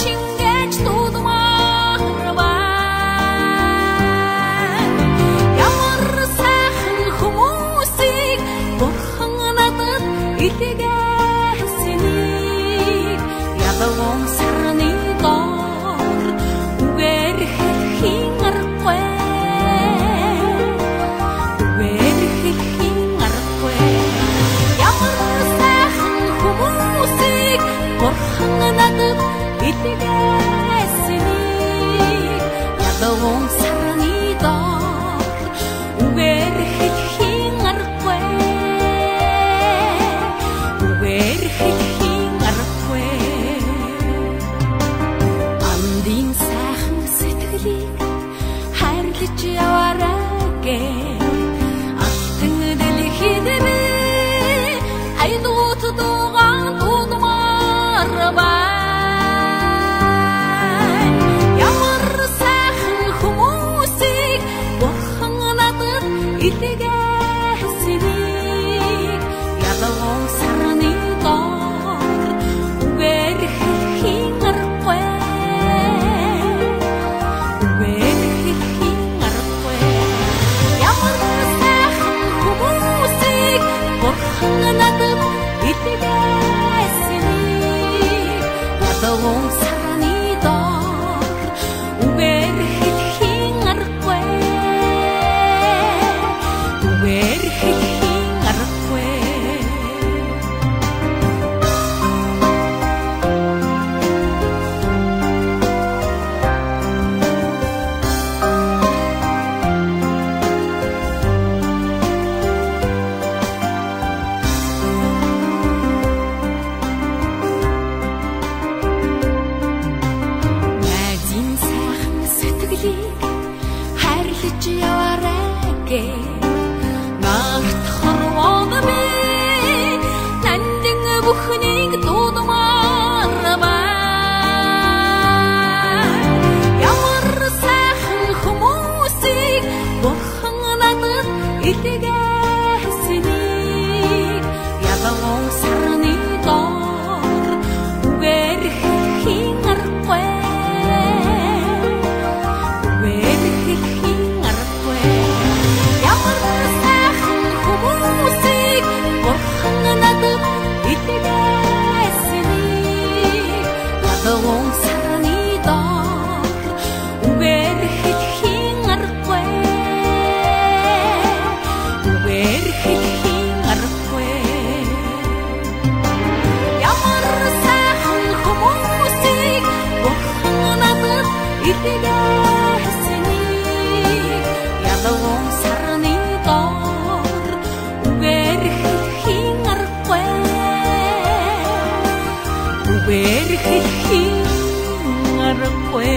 шингээж дуудмаар байна. Ямар сайхан хүмүүсийг Бурхан надад илгээсэнийг ядуу сарны доор үгээр хэлхийн аргагүй. Үгээр хэлхийн аргагүй. Ямар сайхан хүмүүсийг Бурхан надад илгээсэнийг ядуу сарны доор үгээр хэлхийн аргагүй. Үгээр хэлхийн аргагүй. Андын сайхан сэтгэлийг хайрлаж яваарай гээ. Алтан дэлхийд би айдууд дуугаан дуудмаар байна. Ямар сайхан хүмүүсийг Бурхан надад илгээсэнийг ядуу сарны доор үгээр хэлхийн аргагүй. Үгээр хэлхийн аргагүй. Ямар сайхан хүмүүсийг Бурхан надад илгээсэнийг ядуу сарны доор үгээр хэлхийн аргагүй. Үгээр хэлхийн аргагүй. Найзын сайхан сэтгэлийг хайрлаж яваарай гээ. Нарт хорвоод би нандин бүхнийг дуудмаар байна. Ямар сайхан хүмүүсийг Бурхан надад илгээсэнийг ядуу сарны доор үгээр хэлхийн аргагүй. Үгээр хэлхийн аргагүй. Ямар сайхан хүмүүсийг Бурхан надад илгээсэнийг ядуу сарны доор үгээр хэлхийн аргагүй. Үгээр хэлхийн аргагүй. Ямар сайхан хүмүүсийг Бурхан надад илгээсэнийг ядуу сарны доор үгээр хэлхийн аргагүй. Үгээр хэлхийн аргагүй.